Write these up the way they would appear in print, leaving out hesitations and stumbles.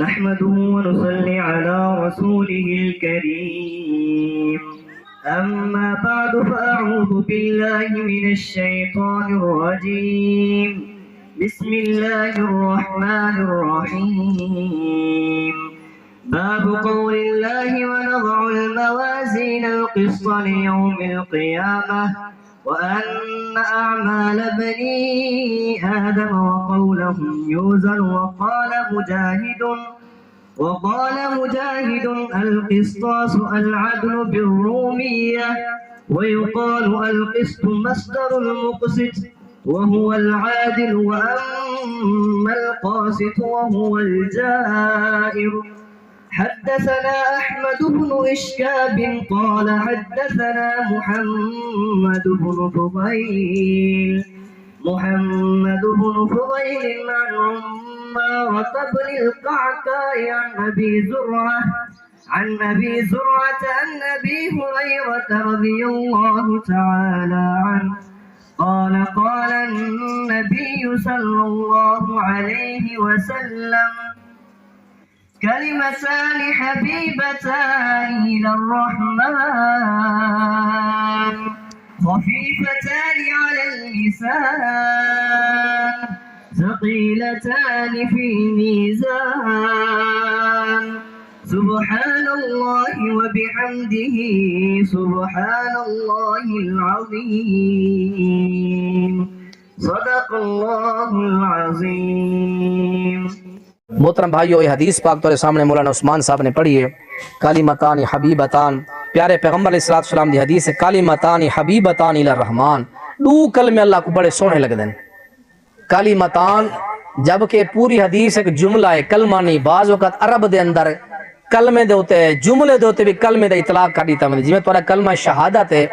نحمده ونصلي على رسوله الكريم أما بعد فأعوذ بالله من الشيطان الرجيم بسم الله الرحمن الرحيم باب قول الله ونضع الموازين القسط ليوم القيامة وأن أعمال بني آدم وقولهم يوزن وقال مجاهد القسطاس العدل بالرومية ويقال القسط مصدر المقسط وهو العادل وأما القاسط وهو الجائر. حدثنا أحمد بن إشكاب قال حدثنا محمد بن فضيل عن عمارة بن القعقاع عن أبي زرعة عن أبي هريرة رضي الله تعالى عنه قال قال النبي صلى الله عليه وسلم كلمتان حبيبتان إلى الرحمن خفيفتان على اللسان ثقيلتان في الميزان سبحان الله وبحمده سبحان الله العظيم صدق الله العظيم. محترم بھائیو، یہ حدیث پاک تمہارے سامنے مولانا عثمان صاحب نے پڑھی ہے. کلمتان حبیبتان، پیارے پیغمبر علیہ السلام دی حدیث ہے. کلمتان حبیبتان الی الرحمن، دو کلمے اللہ کو بڑے سونے لگ دیں. کلمتان جبکہ پوری حدیث ایک جملہ ہے، کلمہ نہیں. بعض اوقات عرب دے اندر کلمے دے ہوتے ہیں، جملے دے ہوتے بھی کلمے دے اطلاق کر دیتا ہے. جی میں تمہارا کلمہ شہادت ہے،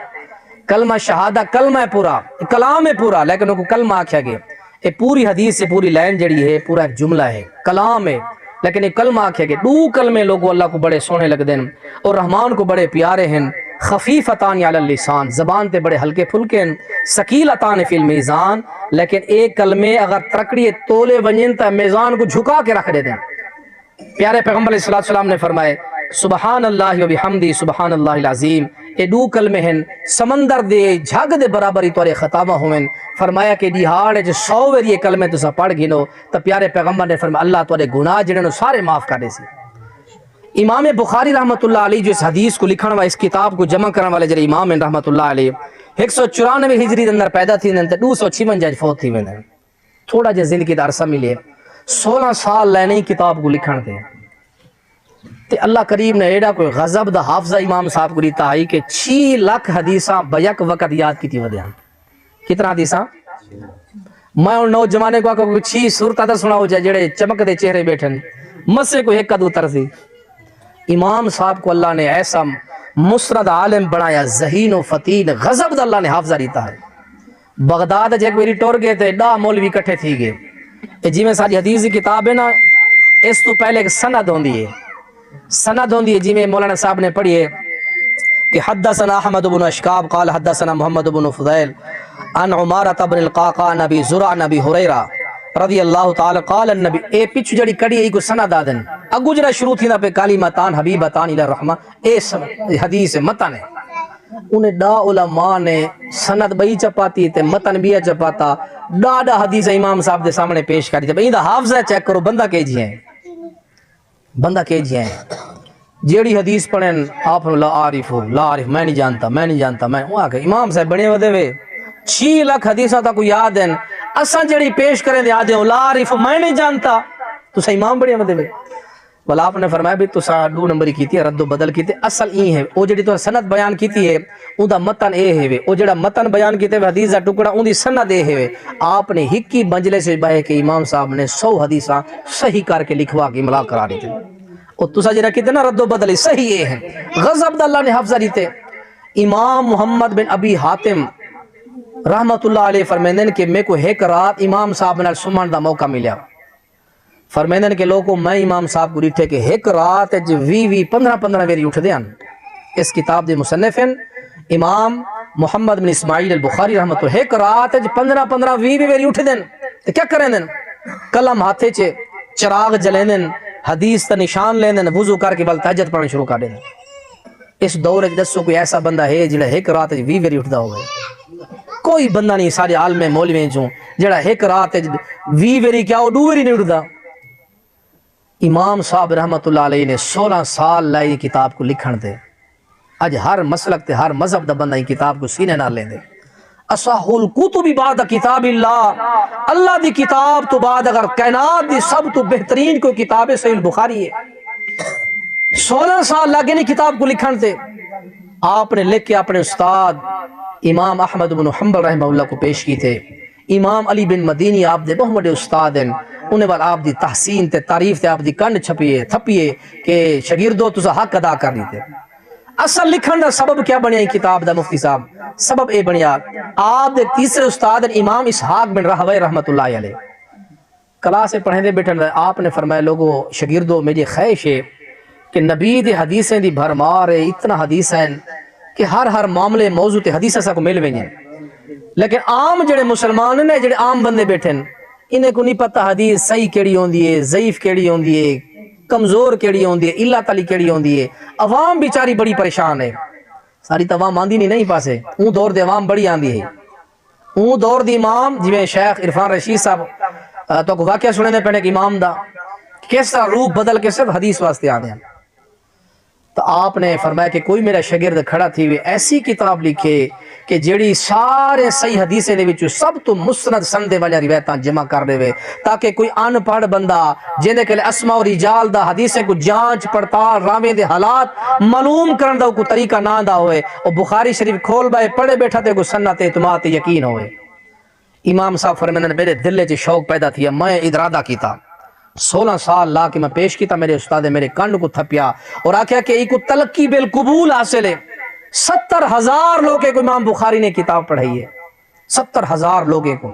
کلمہ شہادت کلمہ ہے پورا، کلام ہے پورا، لیکن ان کو کلمہ آکھیا گیا. یہ پوری حدیث سے پوری لائن جڑی ہے پورا ایک جملہ ہے، کلام ہے، لیکن یہ کلمہ آکھیا گیا. دو کلمے لوگوں اللہ کو بڑے سونے لگ دیں اور رحمان کو بڑے پیارے ہیں. خفیفتان علی اللسان، زبان تے بڑے ہلکے پھلکے ہیں. ثقیلتان فی المیزان، لیکن ایک کلمے اگر ترکڑی تولے ونجن تا میزان کو جھکا کے رکھ دے دیں. پیارے پیغمبر علیہ السلام نے فرمائے سبحان اللہ و بحمدی سبحان اللہ العظیم. یہ دو کلمے ہیں سمندر دے جھگ دے برابر ہی تورے خطابہ ہوئیں. فرمایا کہ دیہاڑے جو 100 ویر یہ کلمے تو سا پڑھ گنو تو پیارے پیغمبر نے فرمایا اللہ تورے گناہ جڑے نو سارے معاف کر دے سی. امام بخاری رحمت اللہ علیہ جو اس حدیث کو لکھن والے، اس کتاب کو جمع کرنے والے جڑے امام ہیں رحمت اللہ علیہ، 194 ہجری دے اندر پیدا تھی تے 256 فوت تھی ویندے. تھوڑا جے زندگی دا عرصہ ملے، 16 سال لینے ہی کتاب کو لکھن تے. تے اللہ کریم نے ایڈا کوئی غضب دا حافظہ امام صاحب کو دیتا ہے کہ 6 لاکھ حدیثاں بیک وقت یاد کی تھی ودیاں. کتنا حدیثاں؟ میں ان نوجوانے کو آکا کوئی 6 صورتہ تا سنا ہو جائے جڑے چمک دے چہرے بیٹھن مسے کو ایک قدو ترسی. امام صاحب کو اللہ نے ایسا مسرد عالم بنایا، ذہین و فتین، غضب دا اللہ نے حافظہ دیتا ہے. بغداد جے کوئی ٹور گئے تھے، ڈا مولوی کٹھے تھی گئے. جی میں ساری حدیث کی کتاب ہے نا، اس تو پہلے ایک سند ہوندی ہے، سند ہوندی ہے. جی میں مولانا صاحب نے پڑھی ہے کہ حدثنا احمد بن اشکاب قال حدثنا محمد بن فضیل عن عمارة بن القعقاع نبی زرع نبی حریرہ رضی اللہ تعالی قال النبی. اے پچھو جڑی کڑی ہے کو سند آدن اگو جڑا شروع تھی نا پہ کلمتان حبیبتان الی الرحمن، اے حدیث متن ہے. انہیں ڈا علماء نے سند بئی چپاتی تے متن بھی چپاتا، ڈا حدیث امام صاحب دے سامنے پیش کری تے بھئی دا حافظہ چیک کرو بندہ کے جی ہیں، بندہ کے جی ہیں. جیڑی حدیث پڑھیں آپ لا عارف میں نہیں جانتا میں وہاں کہ امام صاحب بنے ودے وے 6 لاکھ حدیثاں تا کو یاد ہیں، اساں جیڑی پیش کریں دے آدھے لا عارف میں نہیں جانتا، تو سا امام بنے ودے وے. بل آپ نے فرمایا بھی تو سا 2 نمبری کیتی ہے، رد و بدل کیتے. اصل ای ہے او جڑی تو سند بیان کیتی ہے اون دا متن اے ہے وے، او جڑا متن بیان کیتے وے حدیث دا ٹکڑا اون دی سند اے ہے وے. آپ نے ہکی بنجلے سے بائے کہ امام صاحب نے 100 حدیثاں صحیح کر کے لکھوا کے ملا کرا دی تھی. اور تسا جڑا کیتے نا رد و بدل صحیح اے ہے، غضب دا اللہ نے حفظہ دیتے. امام محمد بن ابی حاتم رحمت اللہ علیہ فرمیندن کہ میں کو ایک رات امام صاحب نے سمن دا موقع ملیا. فرمیندن کے لوگوں میں امام صاحب کو ریٹھے کہ ایک رات 15 ویری اٹھ دیاں. اس کتاب دے مصنف ہیں امام محمد بن اسماعیل البخاری رحمت اللہ. ایک رات 15 ویری اٹھ دیں تو کیا کریں دیں؟ کلم ہاتھے چھے چراغ جلیں دیں، حدیث تا نشان لیندے نے وضو کر کے بل تہجد پڑھنا شروع کر دیں. اس دور وچ دسو کوئی ایسا بندہ ہے جڑا ایک رات 20 واری اٹھدا ہوے؟ کوئی بندہ نہیں سارے عالم مولوی چوں جڑا ایک رات 20 واری کیا او 2 واری نہیں اٹھدا. امام صاحب رحمت اللہ علیہ نے 16 سال لائے کتاب کو لکھن دے. اج ہر مسلک تے ہر مذہب دا بندہ کتاب کو سینے نال لیندے. اصح الکتب بعد کتاب اللہ، اللہ دی کتاب تو بعد اگر کائنات دی سب تو بہترین کوئی کتاب ہے صحیح البخاری ہے. 16 سال لگے نہیں کتاب کو لکھن تے. آپ نے لکھ کے اپنے استاد امام احمد بن حنبل رحمہ اللہ کو پیش کی تھے. امام علی بن مدینی آپ دے بہت بڑے استاد ہیں، انہیں بار آپ دی تحسین تے تعریف تے آپ دی کنڈ چھپیے تھپیے کہ شاگردو تسا حق ادا کر لیتے. اصل لکھن دا سبب کیا بنیا کتاب دا مفتی صاحب؟ سبب اے بنیا آپ دے تیسرے استاد امام اسحاق بن راہوی رحمت اللہ علیہ کلاس سے پڑھیں دے بیٹھن رہے. آپ نے فرمایا لوگوں شاگردو میری خواہش ہے کہ نبی دی حدیثیں دی بھرمار ہے، اتنا حدیث ہیں کہ ہر معاملے موضوع تے حدیث ایسا کو مل ویجیں. لیکن عام جڑے مسلمان نے جڑے عام بندے بیٹھے ہیں انہیں کو نہیں پتہ حدیث صحیح کیڑی ہوندی ہے، ضعیف کیڑی ہوندی ہے، کمزور کیڑی ہوندی ہے، علت علی کیڑی ہوندی ہے. عوام بیچاری بڑی پریشان ہے. ساری تو عوام آندی نہیں پاسے، اون دور دے عوام بڑی آندی ہے. اون دور دی امام جویں شیخ عرفان رشید صاحب تو کو واقعہ سنے دے پہنے کہ امام دا کس طرح روح بدل کے صرف حدیث واسطے آنے ہیں. تو آپ نے فرمایا کہ کوئی میرا شاگرد کھڑا تھی وہ ایسی کتاب لکھے کہ جیڑی سارے صحیح حدیثیں دے وچوں سب تو مسند سندے والی روایتاں جمع کر دے وے، تاکہ کوئی ان پڑھ بندہ جندے کلے اسماء و رجال دا حدیثیں کو جانچ پڑتال راویں دے حالات معلوم کرن دا کوئی طریقہ نہ دا ہوئے اور بخاری شریف کھول بائے پڑھے بیٹھا تے کو سنت اعتماد تے یقین ہوئے. امام صاحب فرماندے میرے دل وچ شوق پیدا تھیا، میں ارادہ کیتا 16 سال لا کے میں پیش کیتا. میرے استاد میرے کنڈ کو تھپیا اور آکھیا کہ ایک تلقی بالقبول حاصل ہے. 70,000 لوگے کو امام بخاری نے کتاب پڑھائی ہے. 70,000 لوگے کو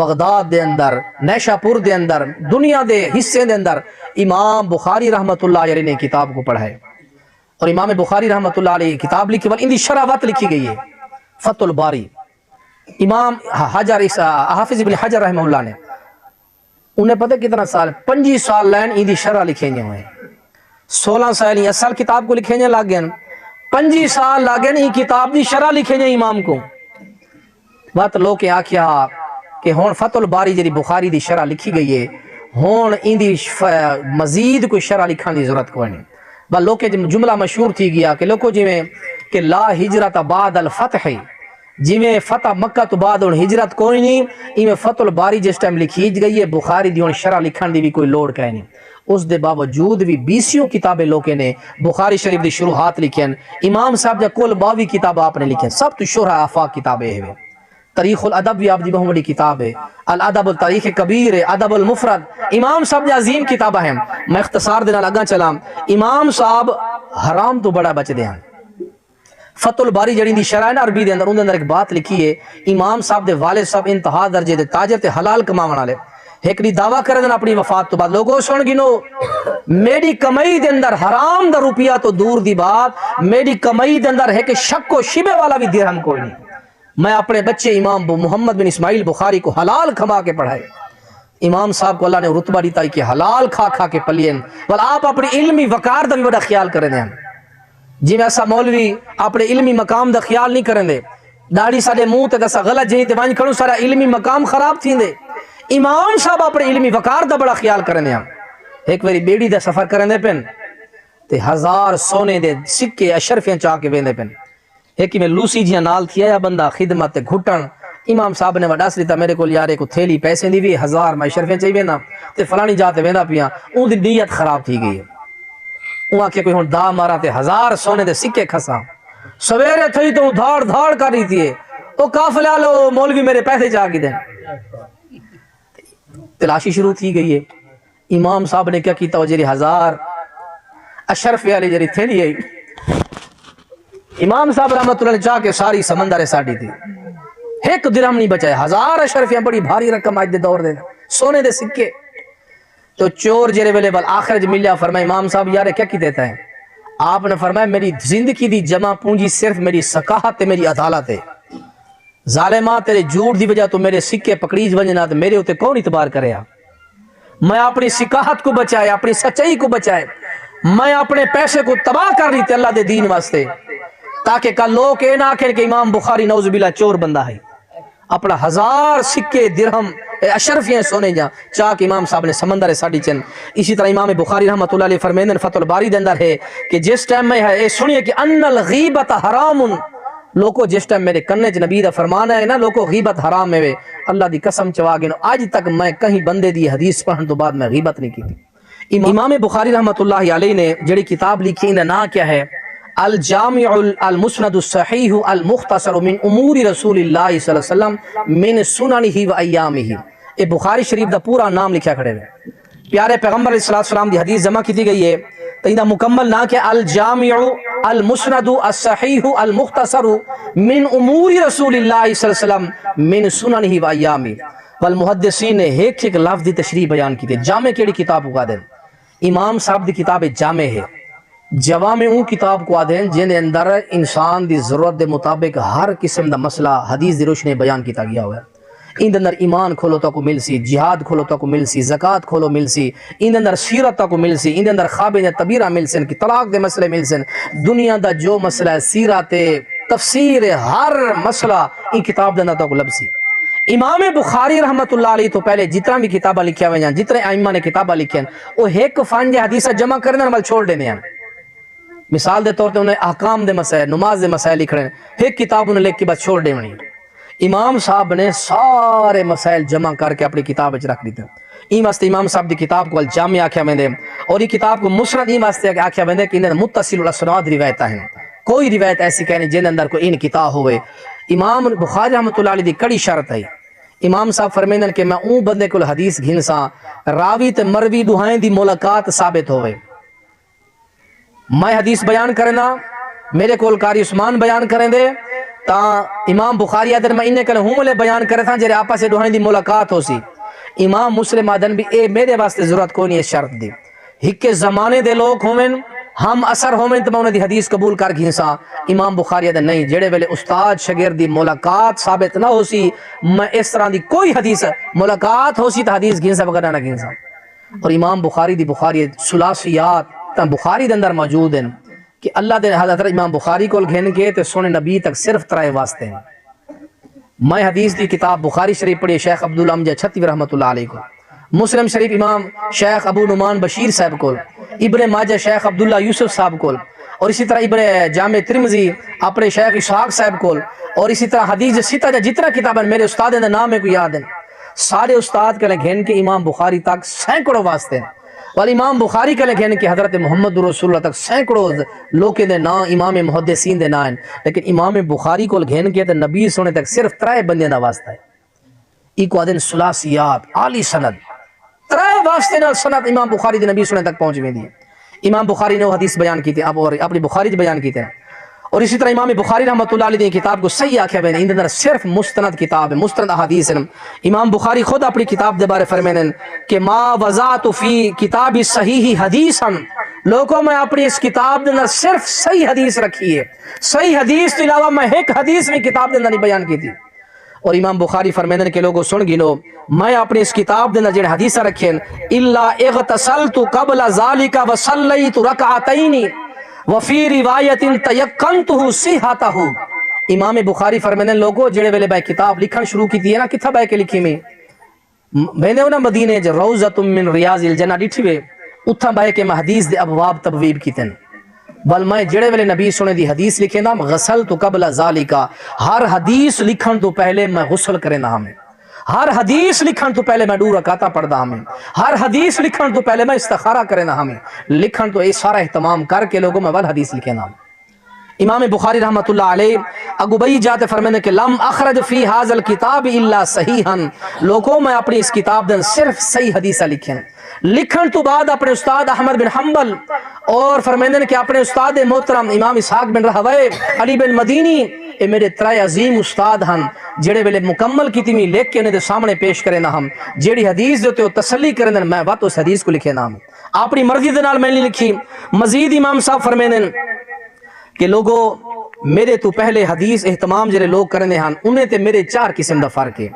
بغداد دے اندر، نیشا پور دے اندر، دنیا دے حصے دے اندر امام بخاری رحمت اللہ علیہ نے کتاب کو پڑھائے. اور امام بخاری رحمت اللہ علیہ کتاب لکھی بل ان دی شراوت لکھی گئی ہے فتح الباری. امام حافظ ابن حجر رحمہ اللہ نے انہیں پتہ کتنا سال 25 سال لین ان دی شرح لکھیں گے ہوئے. 16 سال ہی اصل کتاب کو لکھیں گے لگ گئے، 25 سال لگ گئے یہ کتاب دی شرح لکھیں گے امام کو. بات لوگ کے آکھیا کہ ہون فتح الباری جی بخاری دی شرح لکھی گئی ہے، ہون ان دی مزید کوئی شرح لکھان دی ضرورت کوئی نہیں. بس لوگ کے جملہ مشہور تھی گیا کہ لوگوں جی میں کہ لا ہجرت بعد الفتح، جی میں فتح مکہ تو بعد ان ہجرت کوئی نہیں. میں فتح الباری جس ٹائم لکھی گئی ہے بخاری دی ان شرح لکھن دی بھی کوئی لوڑ کہیں نہیں. اس دے باوجود بھی 20 کتابیں لوگے نے بخاری شریف دی شروحات لکھیں. امام صاحب جا کل 22 کتاب آپ نے لکھیں، سب تو شہرہ آفاق کتابیں ہیں. تاریخ الادب بھی آپ دی بہت بڑی کتاب ہے، الادب التاریخ کبیر ہے، ادب المفرد. امام صاحب جا عظیم کتابہ ہیں. میں اختصار دینا لگا چلا. امام صاحب حرام تو بڑا بچ دے ہیں. فتح الباری جڑی دی شرح ہے عربی دے اندر، ان دے اندر ایک بات لکھی ہے. امام صاحب دے والد صاحب انتہا درجے دے تاجر تے حلال کماون والے ایک دی دعویٰ کرے دن اپنی وفات تو بعد لوگوں سن گنو میری کمائی دے اندر حرام دا روپیہ تو دور دی بات، میری کمائی دے اندر ہے کہ شک و شبہ والا بھی درہم کوئی نہیں. میں اپنے بچے امام محمد بن اسماعیل بخاری کو حلال کھما کے پڑھائے. امام صاحب کو اللہ نے رتبہ دیتا ہے کہ حلال کھا کھا کے پلین. بل آپ اپنی علمی وقار دا بھی بڑا خیال کریں دیں. جی میں ایسا مولوی اپنے علمی مقام دا خیال نہیں کریں دے، داڑھی سارے منہ تے دسا غلط جہی تے وانج کھڑو سارا علمی مقام خراب تھی دے. امام صاحب اپنے علمی وقار دا بڑا خیال کریں دے. ایک ویری بیڑی دا سفر کریں دے پن تے 1000 سونے دے سکے اشرفیاں چاہ کے ویندے پن. ایک میں لوسی جیاں نال تھی آیا بندہ خدمت گھٹن. امام صاحب نے وڈا سلیتا میرے کو یارے کو تھیلی پیسے دی بھی 1000 میں اشرفیاں چاہی وینا تے فلانی جاتے ویندا پیاں. اون دی نیت خراب تھی گئی ہے. وہاں کے کوئی ہون دا مارا تے 1000 سونے دے سکے کھسا. سویرے تھئی تو دھاڑ دھاڑ کر رہی تھی. او قافلہ لو مولوی میرے پیسے جا کے دیں. تلاشی شروع تھی گئی ہے. امام صاحب نے کیا کیتا جری 1000 اشرف والی جری تھیلی ہے. امام صاحب رحمت اللہ نے چاہ کے ساری سمندر ساڑی تھی. ایک درہم نہیں بچائے. 1000 اشرفیاں بڑی بھاری رقم آج دے دور دے سونے دے سکے. تو چور جرے ویلے بل آخر جو ملیا فرمائے امام صاحب یارے کیا کی دیتا ہے؟ آپ نے فرمایا میری زندگی دی جمع پونجی صرف میری سکاحت تے میری عدالت ہے. ظالمہ تیرے جھوٹ دی وجہ تو میرے سکے پکڑیج وجنا تے میرے ہوتے کون اعتبار کرے. میں اپنی سکاحت کو بچائے، اپنی سچائی کو بچائے، میں اپنے پیسے کو تباہ کر رہی تھی اللہ دے دین واسطے، تاکہ کل لوگ یہ نہ آکھیں کہ امام بخاری نعوذ باللہ چور بندہ ہے، اپنا 1000 سکے درہم اشرفیاں سونے جا چاہ کہ امام صاحب نے سمندر ساڑی چن۔ اسی طرح امام بخاری رحمۃ اللہ علیہ فرمیندن فتح الباری دے اندر ہے کہ جس ٹائم میں ہے سنیے کہ ان الغیبت حرام، لوگوں جس ٹائم میرے کنے چ نبی دا فرمانا ہے نا لوگوں غیبت حرام ہے، اللہ دی قسم چوا گے آج تک میں کہیں بندے دی حدیث پڑھن تو بعد میں غیبت نہیں کی تھی۔ امام بخاری رحمۃ اللہ علیہ نے جڑی کتاب لکھی ان نا کیا ہے الجامع المسند الصحیح المختصر من امور رسول اللہ صلی اللہ علیہ وسلم من سننہ و ایامہ، یہ بخاری شریف دا پورا نام لکھا کھڑے ہوئے، پیارے پیغمبر علیہ السلام دی حدیث جمع کی دی گئی ہے، تو یہ مکمل نا کہ الجامع المسند الصحیح المختصر من امور رسول اللہ صلی اللہ علیہ وسلم من سننہ و ایامہ، والمحدثین نے ایک ایک لفظ دی تشریح بیان کی تھی۔ جامع کیڑی کتاب کو دیں؟ امام صاحب دی کتاب جامع ہے، جوامع اون کتاب کو دیں جن اندر انسان دی ضرورت دے مطابق ہر قسم دا مسئلہ حدیث دی روشنی بیان کیتا گیا ہوا ہے۔ ان اندر ایمان کھولو تا کو مل سی، جہاد کھولو تا کو مل سی، زکوٰۃ کھولو مل سی، ان اندر سیرت تا کو مل سی، ان اندر خوابین طبیرہ مل سن، کی طلاق دے مسئلے مل سن، دنیا دا جو مسئلہ ہے سیرت تفسیر ہر مسئلہ ان کتاب دے اندر تا کو لب سی۔ امام بخاری رحمت اللہ علیہ تو پہلے جتنا بھی کتابہ لکھیا ہوئے ہیں، جتنے ائمہ نے کتابہ لکھے ہیں، وہ ایک فن حدیثہ جمع کرنے اور چھوڑ دینے ہیں۔ مثال دے طور پہ انہیں احکام دے مسائل، نماز دے مسائل لکھ رہے ہیں، ایک کتاب انہیں لکھ کے بعد چھوڑ دے منی۔ امام صاحب نے سارے مسائل جمع کر کے اپنی کتاب وچ رکھ دیتے ہیں۔ این واسطے امام صاحب دی کتاب کو الجامع آکھیا ویندے، اور یہ کتاب کو مسند این واسطے آکھیا ویندے کہ انہیں متصل الاسناد روایتاں ہیں، کوئی روایت ایسی کہنے جن اندر کوئی ان کتاب ہوئے۔ امام بخاری رحمۃ اللہ علیہ دی کڑی شرط ہے، امام صاحب فرمیندن کہ میں اون بندے کو حدیث گھنساں راوی تے مروی دوہائیں دی ملاقات ثابت ہوئے، میں حدیث بیان کرنا میرے کول قاری عثمان بیان کریں دے تا امام بخاری ادھر میں انہیں کل ہوں لے بیان کرے تھا جرے آپا سے دوہائیں دی ملاقات ہو سی، امام مسلم آدن بھی اے میرے واسطے ضرورت کوئی نہیں شرط دی، ہکے زمانے دے لوگ ہومیں ہم اثر ہومیں تو میں انہیں دی حدیث قبول کر گھنساں، امام بخاری ادھر نہیں، جڑے ویلے استاد شگرد دی ملاقات ثابت نہ ہو سی میں اس طرح دی کوئی حدیث ملاقات ہو سی تو حدیث گھنسا وغیرہ نہ گھنساں۔ اور امام بخاری دی بخاری ثلاثیات تا بخاری دے اندر موجود ہیں کہ اللہ دے حضرت امام بخاری کو گھن کے تے سونے نبی تک صرف ترائے واسطے ہیں۔ میں حدیث دی کتاب بخاری شریف پڑھی شیخ عبدالعمجہ چھتوی رحمۃ اللہ علیہ کو، مسلم شریف امام شیخ ابو نعمان بشیر صاحب کو، ابن ماجہ شیخ عبداللہ یوسف صاحب کو، اور اسی طرح ابن جامع ترمذی اپنے شیخ اسحاق صاحب کو، اور اسی طرح حدیث ستہ جتنا کتابیں میرے استاد نے نام ہے کو یاد ہیں، سارے استاد کے گھن کے امام بخاری تک سینکڑوں واسطے ہیں، والی امام بخاری کے لکھیں کہ حضرت محمد رسول اللہ تک سینکڑوں لوکے دے نا امام محدثین دے نا ہیں، لیکن امام بخاری کو لکھیں کہ نبی سونے تک صرف 3 بندے دا واسطہ ہے، ایک آدھن ثلاثیات عالی سند 3 واسطے نا سند امام بخاری دے نبی سونے تک پہنچ میں دی۔ امام بخاری نے وہ حدیث بیان کی تھی اب اور اپنی بخاری بیان کی تھی، اور اسی طرح امام بخاری رحمۃ اللہ علیہ نے کتاب کو صحیح آکھیا ہے، اندر صرف مستند کتاب ہے، مستند احادیث ہیں۔ امام بخاری خود اپنی کتاب دے بارے فرمائیں کہ ما وضعت فی کتاب صحیح حدیثا، لوگوں میں اپنی اس کتاب دے اندر صرف صحیح حدیث رکھی ہے، صحیح حدیث کے علاوہ میں ایک حدیث میں کتاب دے اندر نہیں بیان کی تھی۔ اور امام بخاری فرمائیں کہ لوگوں سن گنو میں اپنی اس کتاب دے اندر جڑے حدیث رکھیں الا اغتسلت قبل ذلك وصلیت رکعتین وفی روایت تیقنتہ صحتہ۔ امام بخاری فرمائیں لوگوں جڑے ویلے بھائی کتاب لکھن شروع کی تھی ہے نا، کتھا بھائی کے لکھی میں بہنے ہونا مدینے جو روضۃ من ریاض الجنہ ڈٹھی ہوئے اتھا بھائی کے حدیث دے ابواب تبویب کی تن، بل میں جڑے ویلے نبی سنے دی حدیث لکھے نا غسلت قبل ذالک، ہر حدیث لکھن تو پہلے میں غسل کرے نہ ہمیں، ہر حدیث لکھن تو پہلے میں 2 رکعتاں پڑھدا ہمیں، ہر حدیث لکھن تو پہلے میں استخارہ کرے نہ ہمیں، لکھن تو یہ سارا اہتمام کر کے لوگوں میں حدیث لکھے نہ ہمیں۔ امام بخاری رحمۃ اللہ علیہ اگوبئی جاتے فرمانے کہ لم اخرج فی هذا الکتاب الا صحیحا، لوگوں میں اپنی اس کتاب دن صرف صحیح حدیثہ لکھیں، لکھن تو بعد اپنے استاد احمد بن حنبل اور فرمائیں کہ اپنے استاد محترم امام اسحاق بن راہویہ، علی بن مدینی، اے میرے 3 عظیم استاد ہن جڑے ویلے مکمل کیتی میں لکھ کے انہیں دے سامنے پیش کرے نہ ہم، جیڑی حدیث دیتے ہو تسلی کریں میں بات اس حدیث کو لکھے نہ ہم، اپنی مرضی دے نال میں نہیں لکھی۔ مزید امام صاحب فرمائیں کہ لوگوں میرے تو پہلے حدیث اہتمام جڑے لوگ کرنے ہن انہیں تے میرے 4 قسم دا فرق ہے۔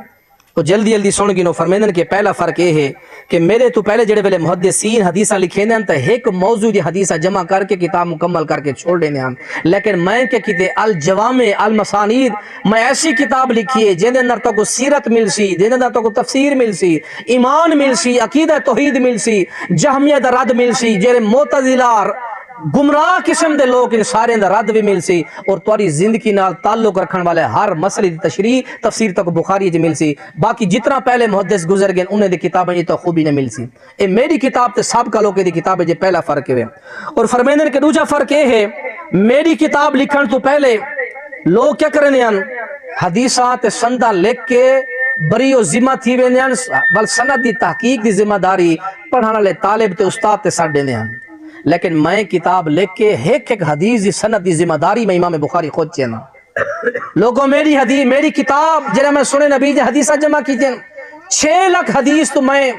وہ جلدی جلدی سن گنو فرمیندن کہ پہلا فرق یہ ہے کہ میرے تو پہلے جڑے ویلے محدثین حدیثاں لکھے ہیں تو ایک موضوع دی حدیثاں جمع کر کے کتاب مکمل کر کے چھوڑ دینے ہیں، لیکن میں کہ کتے الجوامع المسانید میں ایسی کتاب لکھی ہے جن اندر تو کو سیرت مل سی، جن اندر تو کو تفسیر مل سی، ایمان مل سی، عقیدہ توحید مل سی، جہمیہ دا رد مل سی، جڑے معتزلہ گمراہ قسم دے لوگ ان سارے دا رد بھی مل سی، اور تواری زندگی نال تعلق رکھن والے ہر مسئلے دی تشریح تفسیر تک بخاری جی مل سی، باقی جتنا پہلے محدث گزر گئے انہیں دی کتابیں یہ تو خوبی نہ مل سی۔ اے میری کتاب تے سابقہ لوگ دی کتاب ہے پہلا فرق ہے، اور فرمیندن کے دوسرا فرق یہ ہے میری کتاب لکھن تو پہلے لوگ کیا کرنے ہیں حدیثاں تے سندہ لکھ کے بری و ذمہ تھی ویندے ہیں، بل سند دی تحقیق دی ذمہ داری پڑھانا لے طالب تے استاد تے ساڑھ دیندے ہیں، لیکن میں کتاب لکھ کے ایک ایک حدیث دی سند دی ذمہ داری میں امام بخاری خود چینا۔ لوگوں میری حدیث میری کتاب جنہیں میں سنے نبی دی حدیثہ جمع کی تھی 6 لاکھ حدیث تو میں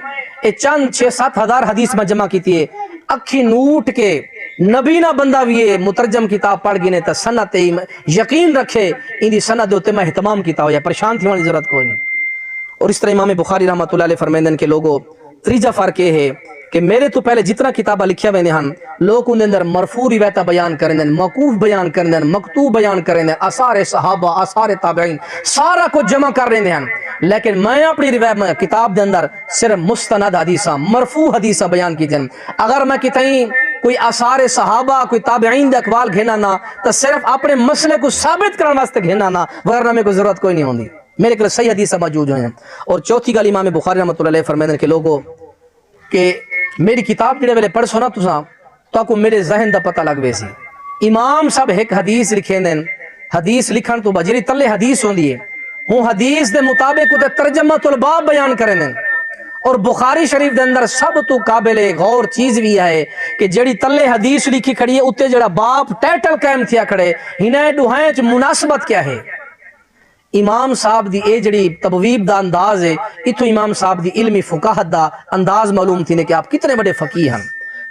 چند 6-7 ہزار حدیث میں جمع کی تھی، اکھی نوٹ کے نبی نہ بندہ بھی مترجم کتاب پڑھ گنے تا سند یقین رکھے ان دی سند ہوتے میں اہتمام کیتا ہو یا پریشان تھی والی ضرورت کوئی نہیں۔ اور اس طرح امام بخاری رحمۃ اللہ علیہ فرمیندن کے لوگوں تیجا فرق یہ ہے کہ میرے تو پہلے جتنا کتابہ لکھیا ہوئے ہیں لوگ ان اندر مرفوع روایتہ بیان کریں دیں، موقوف بیان کریں دیں، مکتوب بیان کریں دیں، آثار صحابہ آثار تابعین سارا کچھ جمع کر رہے ہیں، لیکن میں اپنی روایت میں کتاب دے اندر صرف مستند حدیثاں مرفوع حدیثاں بیان کی جن۔ اگر میں کتیں کوئی آثار صحابہ کوئی تابعین دے اقوال گھینا نہ تو صرف اپنے مسئلے کو ثابت کرنے واسطے گھینا نہ، ورنہ میں کوئی ضرورت کوئی نہیں ہوندی، میرے کے صحیح حدیث موجود ہیں۔ اور چوتھی گل امام بخاری رحمۃ اللہ علیہ فرمیندن کے لوگوں کہ میری کتاب جڑے ویلے پڑھ سونا تو کو میرے ذہن دا پتہ لگ ویسی امام صاحب ایک حدیث لکھیں دیں، حدیث لکھن تو بجری تلے حدیث ہوندی ہے ہوں حدیث دے مطابق وہ ترجمہ الباب بیان کریں دیں، اور بخاری شریف دے اندر سب تو قابل غور چیز بھی ہے کہ جڑی تلے حدیث لکھی کھڑی ہے اتے جڑا باپ ٹائٹل قائم تھیا کھڑے ہنیں دوہائیں چ مناسبت کیا ہے۔ امام صاحب دی اے جڑی تبویب دا انداز ہے اتو امام صاحب دی علمی فقاہت دا انداز معلوم تھی نے کہ آپ کتنے بڑے فقیہ ہیں۔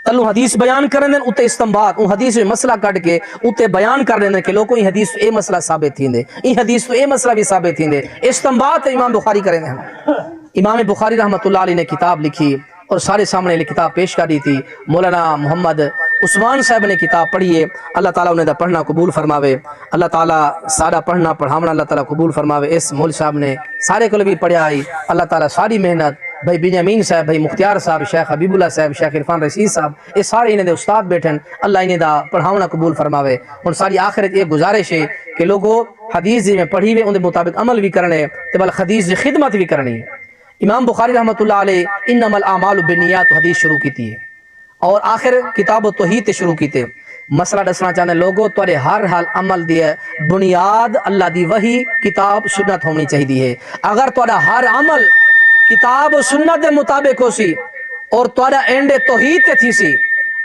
تلو حدیث بیان کرنے دیں اتے استنباط ان حدیث میں مسئلہ کٹ کے اتے بیان کرنے دیں کہ لوگوں یہ حدیث اے مسئلہ ثابت تھی دے یہ حدیث تو اے مسئلہ بھی ثابت تھی دے، استنباط امام بخاری کرنے دیں۔ امام بخاری رحمۃ اللہ علیہ نے کتاب لکھی اور سارے سامنے یہ کتاب پیش کر دی تھی، مولانا محمد عثمان صاحب نے کتاب پڑھی ہے، اللہ تعالیٰ انہیں دا پڑھنا قبول فرماوے، اللہ تعالیٰ سارا پڑھنا پڑھاونا اللہ تعالیٰ قبول فرماوے۔ اس مول صاحب نے سارے کو بھی پڑھا آئی، اللہ تعالیٰ ساری محنت بھائی بنیامین صاحب بھائی مختار صاحب شیخ حبیب اللہ صاحب شیخ عرفان رشید صاحب یہ سارے انہیں دے استاد بیٹھن، اللہ انہیں دا پڑھاونا قبول فرماوے۔ اور ساری آخرت یہ گزارش ہے کہ لوگوں حدیث میں پڑھی ہوئے ان دے مطابق عمل بھی کرنے تے بل حدیث دی خدمت بھی کرنی ہے۔ امام بخاری رحمۃ اللہ علیہ انما الاعمال بالنیات حدیث شروع کی تھی اور آخر کتاب توحید شروع کی تھی۔ مسئلہ دسنا چاہتے لوگوں تورے ہر حال عمل دی بنیاد اللہ دی وحی کتاب سنت ہونی چاہیے۔ اگر تورا ہر عمل کتاب و سنت دے مطابق ہو سی اور تورا اینڈ توحید تے تھی سی،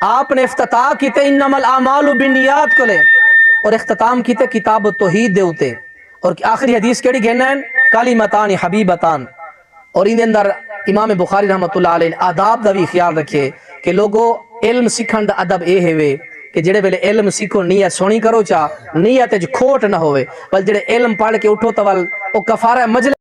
آپ نے افتتاح کیتے انما الاعمال بالنیات کو لے اور اختتام کیتے کتاب و توحید دے ہوتے، اور آخری حدیث کیڑی گھننا ہے کلمتان حبیبتان، اور ان اندر امام بخاری رحمۃ اللہ علیہ آداب دا بھی خیال رکھے کہ لوگوں علم سکھن دا ادب اے ہوئے کہ جڑے ویلے علم سیکھو نیت سونی کرو چاہ نیت کھوٹ نہ ہوئے، بل جڑے علم پڑھ کے اٹھو تو او کفارہ مجلس